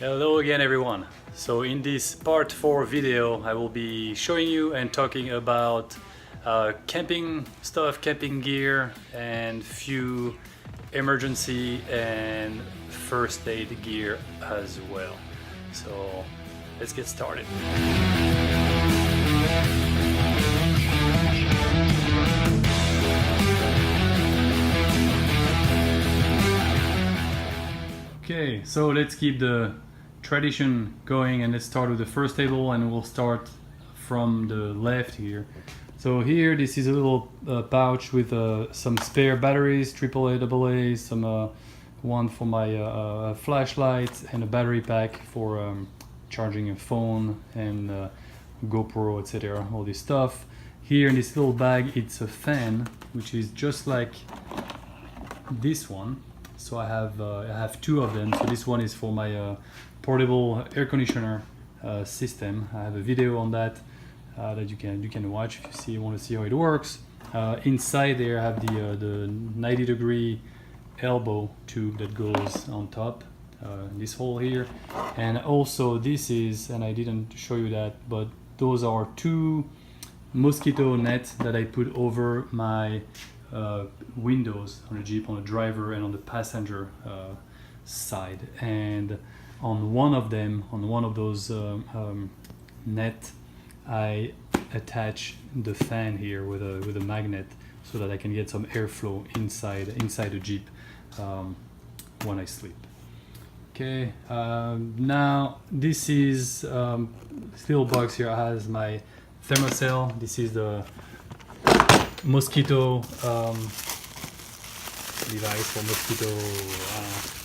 Hello again everyone. So in this part 4 video I will be showing you and talking about camping stuff, camping gear, and few emergency and first aid gear as well. So let's get started. Okay, so let's keep the tradition going and let's start with the first table, and we'll start from the left here. So here, this is a little pouch with some spare batteries, AAA, AA, some one for my flashlight, and a battery pack for charging a phone and GoPro, etc. All this stuff. Here in this little bag, it's a fan, which is just like this one. So I have two of them. So this one is for my portable air conditioner system. I have a video on that that you can watch if you want to see how it works. Inside there I have the 90-degree elbow tube that goes on top, this hole here, and also this is, and I didn't show you that, but those are two mosquito nets that I put over my windows on the Jeep, on the driver and on the passenger side. And on one of them, on one of those net, I attach the fan here with a magnet so that I can get some airflow inside the Jeep when I sleep. Okay, now this is this little box here has my thermocell. This is the mosquito device for mosquito,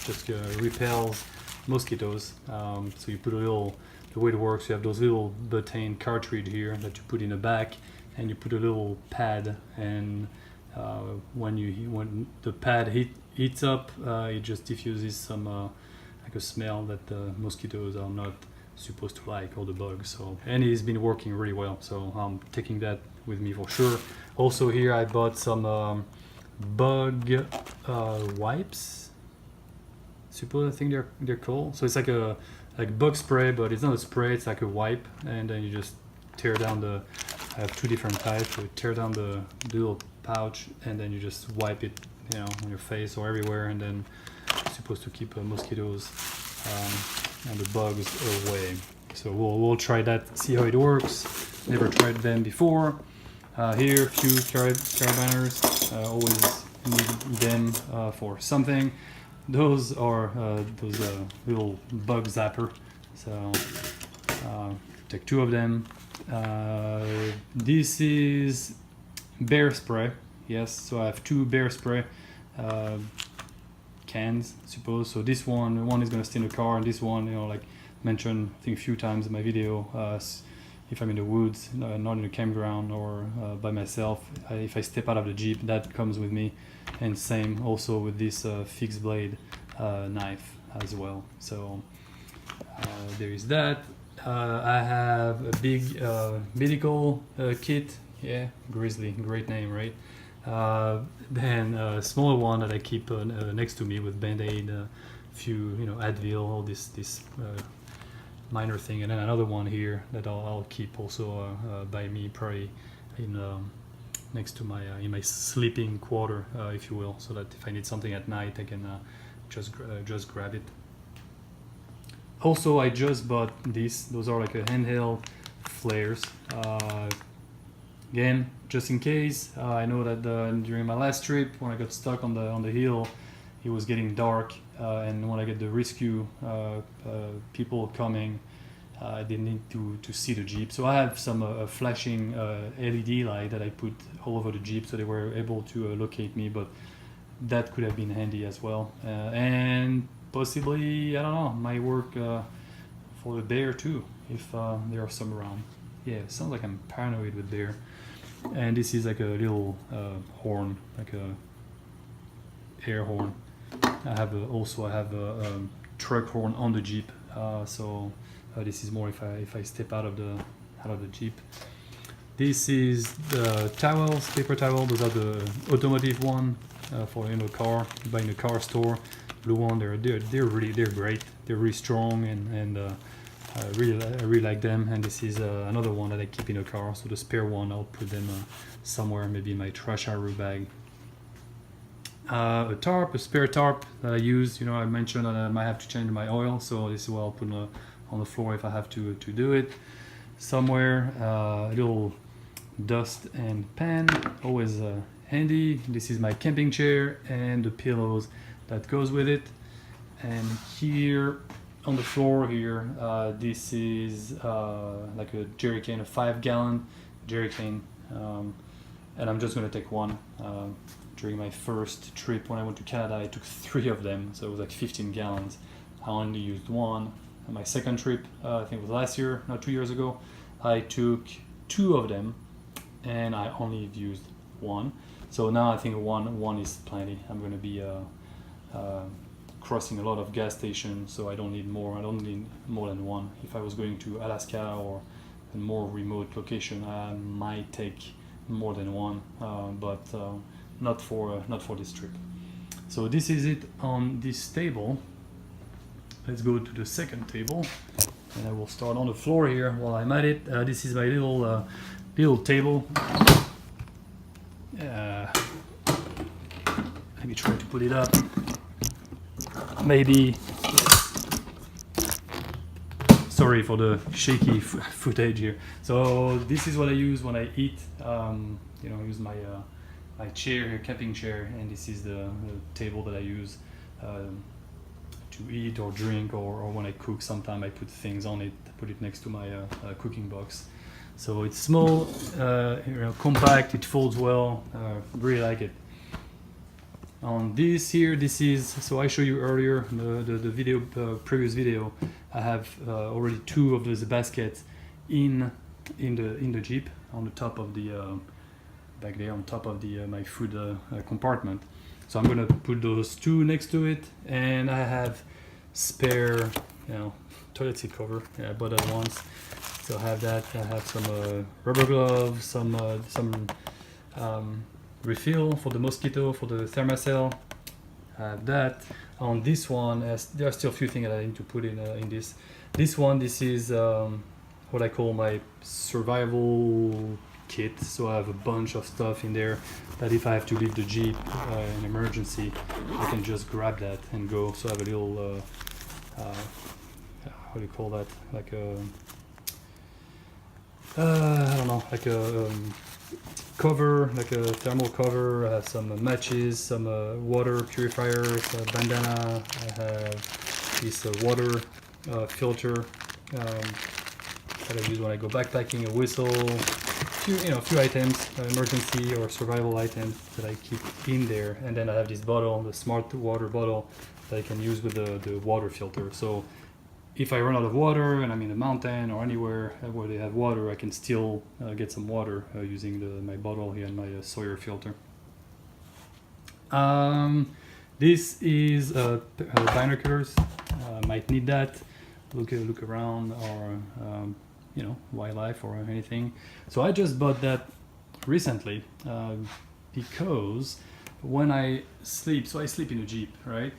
just repels mosquitoes. So you put a little, the way it works, you have those little butane cartridge here that you put in the back, and you put a little pad, and when the pad heats up, it just diffuses some like a smell that the mosquitoes are not supposed to like, or the bugs. So, and it's been working really well, so I'm taking that with me for sure. Also here I bought some bug wipes, suppose I think they're called. So it's like a bug spray, but it's not a spray, it's like a wipe, and then you just tear down the, I have two different types. So you tear down the little pouch and then you just wipe it, you know, on your face or everywhere, and then it's supposed to keep mosquitoes and the bugs away. So we'll try that, see how it works. Never tried them before. Here, a few carabiners, always need them for something. Those are those little bug zapper, so take two of them. This is bear spray, yes, so I have two bear spray cans, I suppose. So this one is going to stay in the car, and this one, you know, like mentioned I think a few times in my video, if I'm in the woods, not in a campground or by myself, if I step out of the Jeep, that comes with me. And same also with this fixed blade knife as well. So there is that. I have a big medical kit. Yeah, Grizzly, great name, right? Then a smaller one that I keep next to me with Band-Aid, few, you know, Advil, all this minor thing, and then another one here that I'll keep also by me, probably in next to my in my sleeping quarter, if you will, so that if I need something at night, I can just grab it. Also, I just bought these. Those are like a handheld flares. Again, just in case. I know that during my last trip, when I got stuck on the hill, it was getting dark, and when I get the rescue people coming, they need to see the Jeep. So I have some flashing LED light that I put all over the Jeep, so they were able to locate me, but that could have been handy as well. And possibly, I don't know, might work for the bear too, if there are some around. Yeah, it sounds like I'm paranoid with bear. And this is like a little horn, like a air horn. I have a truck horn on the Jeep, so this is more if I step out of the Jeep. This is the towels, paper towel. Those are the automotive one for car. You buy in the car store. blue one. They're great. They're really strong, and I really like them. And this is another one that I keep in the car. So the spare one, I'll put them somewhere, maybe in my trash arrow bag. A spare tarp that I use. You know, I mentioned that I might have to change my oil, so this is what I'll put on the floor if I have to do it. Somewhere, a little dust and pan, always handy. This is my camping chair and the pillows that goes with it. And here on the floor here, this is like a jerry can, a 5-gallon jerry can, and I'm just gonna take one. During my first trip when I went to Canada, I took 3 of them, so it was like 15 gallons. I only used one. On my second trip, I think it was last year, not 2 years ago, I took 2 of them, and I only used one. So now I think one is plenty. I'm going to be crossing a lot of gas stations, so I don't need more. I don't need more than one. If I was going to Alaska or a more remote location, I might take more than one, but not for this trip. So this is it on this table. Let's go to the second table, and I will start on the floor here while I'm at it. This is my little table. Let me try to put it up. Maybe. Sorry for the shaky footage here. So this is what I use when I eat. You know, I use my chair here, camping chair, and this is the table that I use to eat or drink, or when I cook. Sometimes I put things on it, put it next to my cooking box. So it's small, you know, compact, it folds well, really like it. On this here, this is, so I showed you earlier, the video, previous video, I have already 2 of those baskets in the Jeep, on the top of the, back there, on top of the my food compartment. So I'm gonna put those 2 next to it, and I have spare, you know, toilet seat cover. Yeah, I bought that once. So I have that. I have some rubber gloves, some refill for the mosquito, for the thermacell. I have that. On this one, there are still a few things that I need to put in this. This one, this is what I call my survival kit. So I have a bunch of stuff in there that if I have to leave the Jeep in emergency, I can just grab that and go. So I have a little, what do you call that? Like a, I don't know, like a cover, like a thermal cover. I have some matches, some water purifiers, a bandana. I have this water filter that I use when I go backpacking, a whistle, a few items, emergency or survival items that I keep in there. And then I have this bottle, the smart water bottle that I can use with the water filter. So if I run out of water and I'm in a mountain or anywhere where they have water, I can still get some water using my bottle here and my Sawyer filter. This is binoculars. Might need that. Look around, or wildlife or anything. So I just bought that recently because when I sleep, so I sleep in a Jeep, right?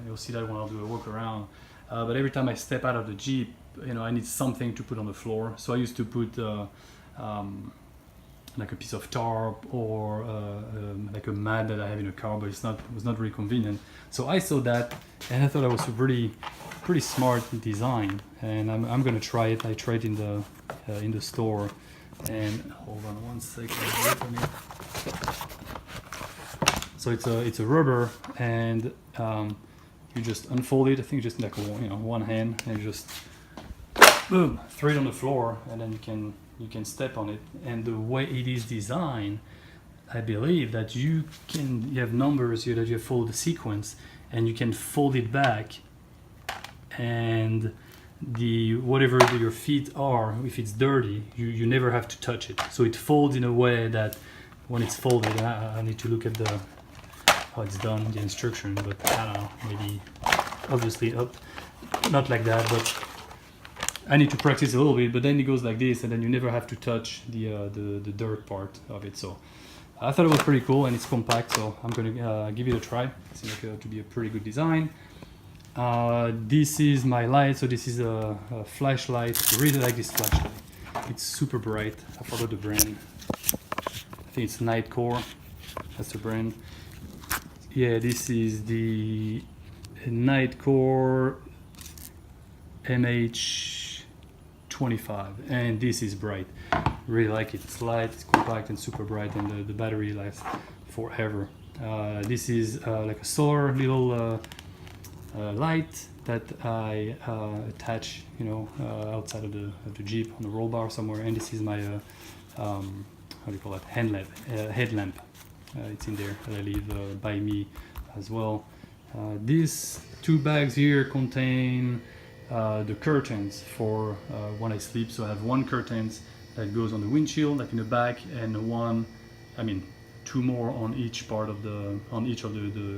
You'll see that when I'll do a walk around. But every time I step out of the Jeep, I need something to put on the floor. So I used to put like a piece of tarp or like a mat that I have in a car, but it was not very convenient. So I saw that and I thought it was a pretty smart design, and I'm gonna try it. I tried in the store, and hold on one second. So it's a rubber, and you just unfold it. I think just like one hand, and you just boom, throw it on the floor, and then you can step on it. And the way it is designed, I believe that you have numbers here that you follow the sequence, and you can fold it back, and whatever your feet are, if it's dirty, you never have to touch it. So it folds in a way that when it's folded, I need to look at how it's done, the instruction, but I don't know, maybe obviously not like that, but I need to practice a little bit. But then it goes like this, and then you never have to touch the dirt part of it. So I thought it was pretty cool, and it's compact, so I'm gonna give it a try. It seems like to be a pretty good design. This is my light, so this is a flashlight. I really like this flashlight. It's super bright. I forgot the brand. I think it's Nightcore. That's the brand. Yeah, this is the Nightcore MH25, and this is bright. Really like it. It's light, it's compact, and super bright, and the battery lasts forever. This is like a solar little light that I attach, outside of the Jeep on the roll bar somewhere. And this is my how do you call that, headlamp. It's in there that I leave by me as well. These two bags here contain the curtains for when I sleep. So I have one curtains that goes on the windshield, like in the back, and two more on each part of the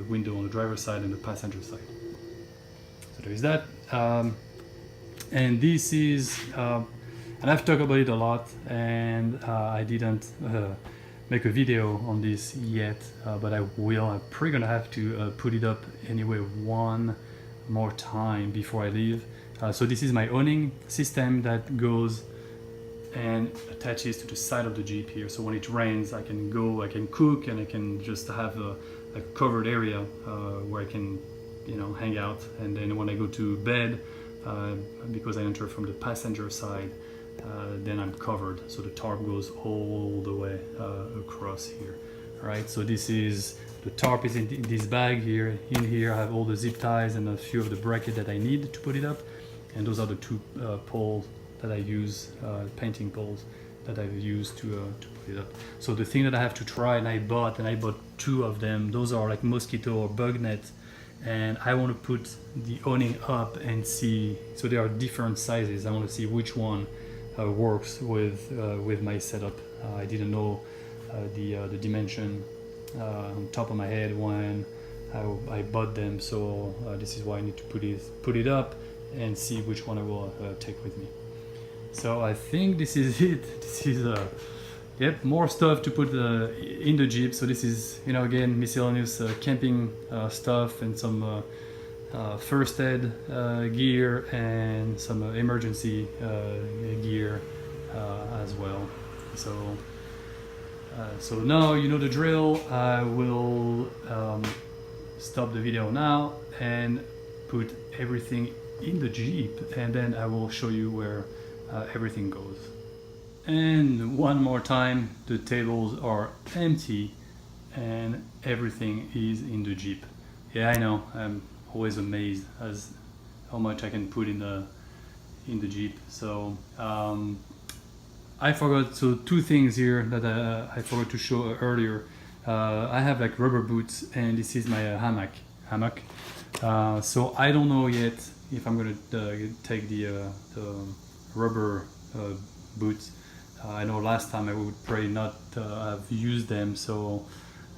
window on the driver's side and the passenger side. So there is that. And this is, and I've talked about it a lot, and I didn't make a video on this yet, but I will. I'm probably gonna have to put it up anyway one more time before I leave. So this is my awning system that goes and attaches to the side of the Jeep here. So when it rains, I can cook, and I can just have a covered area where I can, hang out. And then when I go to bed, because I enter from the passenger side, then I'm covered. So the tarp goes all the way across here. All right. So the tarp is in this bag here. In here, I have all the zip ties and a few of the brackets that I need to put it up. And those are the two poles that I use, painting poles that I've used to put it up. So the thing that I have to try, and I bought two of them. Those are like mosquito or bug net, and I want to put the awning up and see. So there are different sizes. I want to see which one works with my setup. I didn't know the dimension on top of my head when I bought them. So this is why I need to put it up and see which one I will take with me. So I think this is it. This is more stuff to put in the Jeep. So this is, again, miscellaneous camping stuff, and some first aid gear, and some emergency gear as well. So now you know the drill. I will stop the video now and put everything in the Jeep, and then I will show you where everything goes. And one more time, the tables are empty and everything is in the Jeep. Yeah, I know, I'm always amazed as how much I can put in the Jeep. So I forgot, so two things here that I forgot to show earlier. I have like rubber boots, and this is my hammock. So I don't know yet if I'm gonna take the rubber boots. I know last time I would probably not have used them, so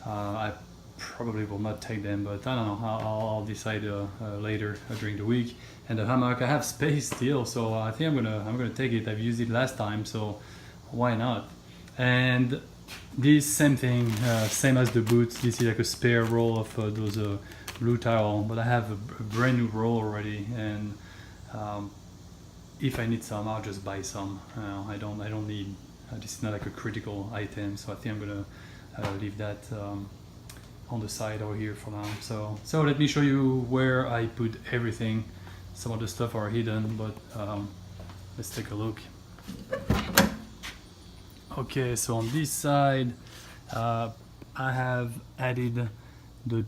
I probably will not take them, but I don't know, I'll decide later during the week. And the hammock, I have space still, so I think I'm gonna take it. I've used it last time, so why not? And this same thing, same as the boots. This is like a spare roll of those blue towel, but I have a brand new roll already, and if I need some, I'll just buy some. I don't need. This is not like a critical item, so I think I'm gonna leave that on the side over here for now. So let me show you where I put everything. Some of the stuff are hidden, but let's take a look. Okay, so on this side, I have added the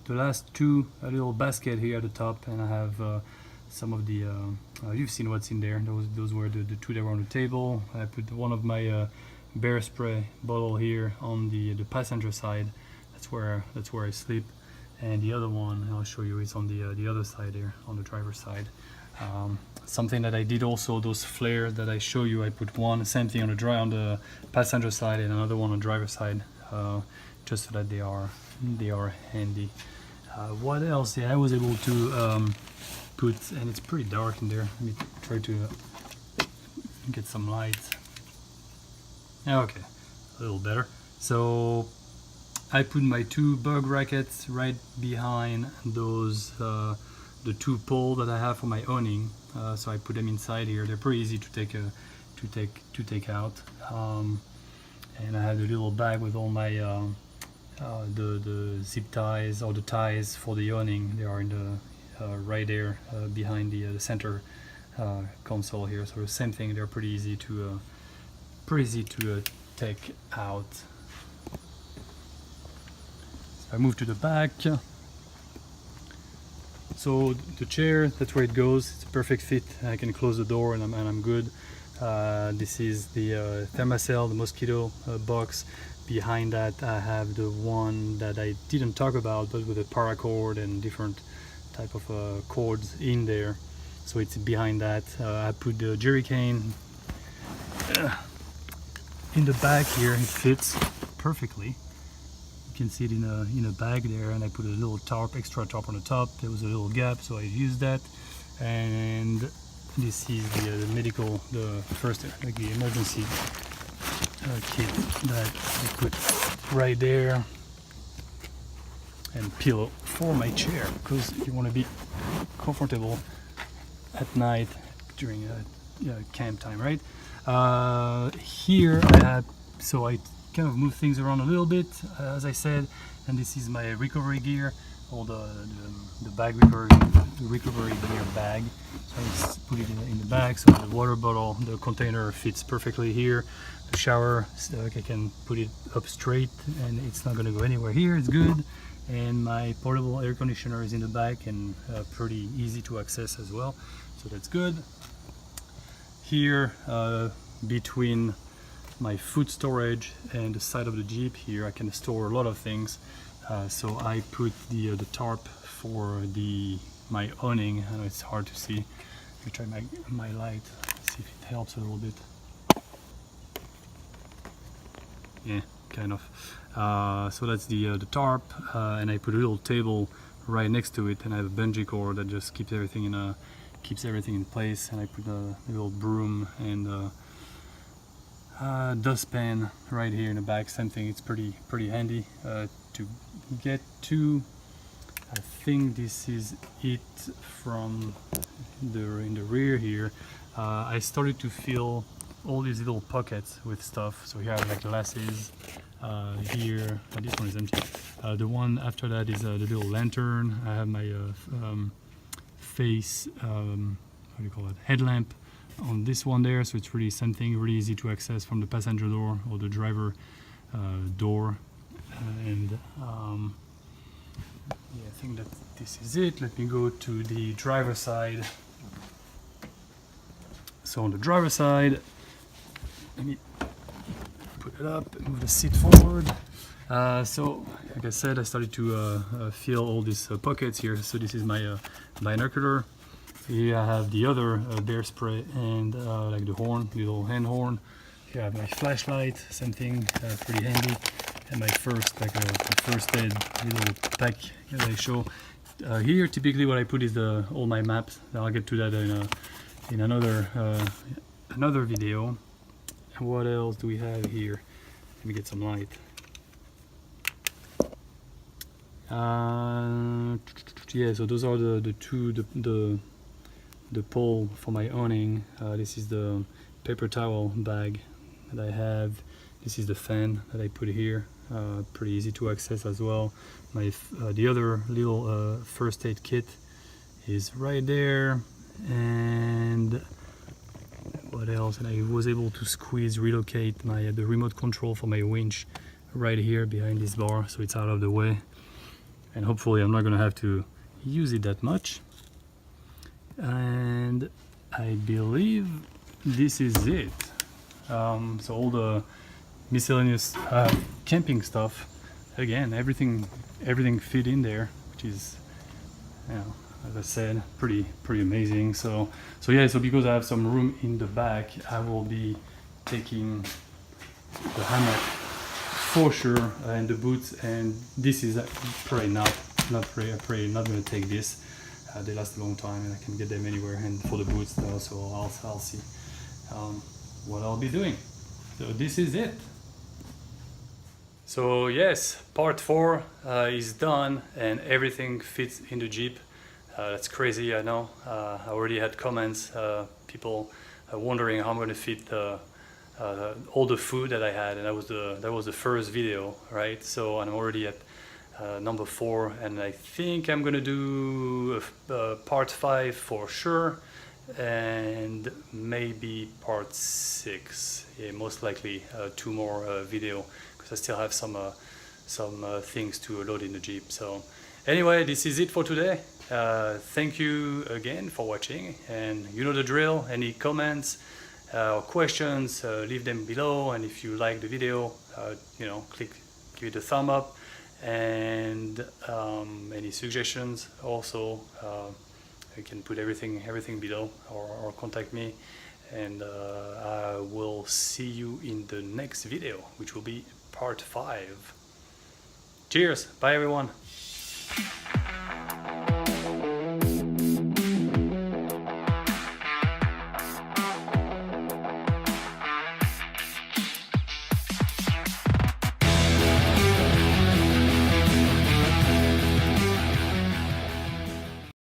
last two little basket here at the top, and I have some of the you've seen what's in there. Those were the two that were on the table. I put one of my bear spray bottle here on the passenger side. That's where I sleep, and the other one I'll show you is on the other side there, on the driver's side. Something that I did also, those flares that I show you, I put one same thing on the passenger side and another one on the driver's side, just so that they are handy. What else? Yeah, I was able to put, and it's pretty dark in there. Let me try to get some light. Okay, a little better. So I put my 2 bug rackets right behind those the 2 poles that I have for my awning. So I put them inside here. They're pretty easy to take out. And I have the little bag with all my the zip ties or the ties for the awning. They are in the right there behind the center console here. So the same thing. They're pretty easy to take out. I move to the back. So the chair, that's where it goes. It's a perfect fit. I can close the door and I'm good. This is the Thermacell, the mosquito box. Behind that I have the one that I didn't talk about, but with a paracord and different type of cords in there. So it's behind that. I put the jerry cane in the back here. It fits perfectly. You can see it in a bag there, and I put a little extra tarp on the top. There was a little gap, so I used that. And this is the medical, the first, like the emergency kit that I put right there, and pillow for my chair, because you want to be comfortable at night during camp time, right? Here I have, so I kind of move things around a little bit, as I said, and this is my recovery gear, or the bag recovery gear bag. So I just put it in the bag, so the water bottle, the container fits perfectly here. The shower, so I can put it up straight and it's not going to go anywhere here. It's good. And my portable air conditioner is in the back and pretty easy to access as well, so that's good. Here between my food storage and the side of the Jeep here, I can store a lot of things. So I put the tarp for my awning. I know it's hard to see. Let me try my light, see if it helps a little bit. Yeah, kind of. So that's the tarp, and I put a little table right next to it, and I have a bungee cord that just keeps everything in place. And I put a little broom and dustpan right here in the back. Same thing. It's pretty handy to get to. I think this is it from in the rear here. I started to fill all these little pockets with stuff. So here I have like glasses. Here, this one is empty. The one after that is the little lantern. I have my face, what do you call it, headlamp on this one there. So it's really something really easy to access from the passenger door or the driver door. And yeah, I think that this is it. Let me go to the driver's side. So on the driver's side, let me put it up and move the seat forward. So, like I said, I started to fill all these pockets here. So this is my binocular. Here I have the other bear spray and like the horn, little hand horn. Here I have my flashlight, same thing, pretty handy. And my first, like first aid little pack that I show. Here, typically, what I put is all my maps. I'll get to that in another video. What else do we have here? Let me get some light. Yeah, so those are the pole for my awning. This is the paper towel bag that I have. This is the fan that I put here. Pretty easy to access as well. The other little first aid kit is right there. And what else? And I was able to relocate the remote control for my winch right here behind this bar, so it's out of the way. And hopefully I'm not gonna have to use it that much. And I believe this is it. So all the miscellaneous camping stuff, again, everything fit in there, which is, you know, as I said, pretty amazing. So yeah, so because I have some room in the back, I will be taking the hammock for sure, and the boots, and this is probably not going to take this. They last a long time and I can get them anywhere. And for the boots though, so I'll see what I'll be doing. So this is it. So yes, part 4 is done and everything fits in the Jeep. That's crazy, I know. I already had comments, people wondering how I'm going to fit all the food that I had, and that was the first video, right? So I'm already at number 4, and I think I'm gonna do part 5 for sure, and maybe part 6. Yeah, most likely 2 more video, because I still have some things to load in the Jeep. So anyway, this is it for today. Thank you again for watching, and you know the drill. Any comments or questions, leave them below, and if you like the video, give it a thumb up, and any suggestions also, you can put everything below, or contact me, and I will see you in the next video, which will be part 5. Cheers, bye everyone.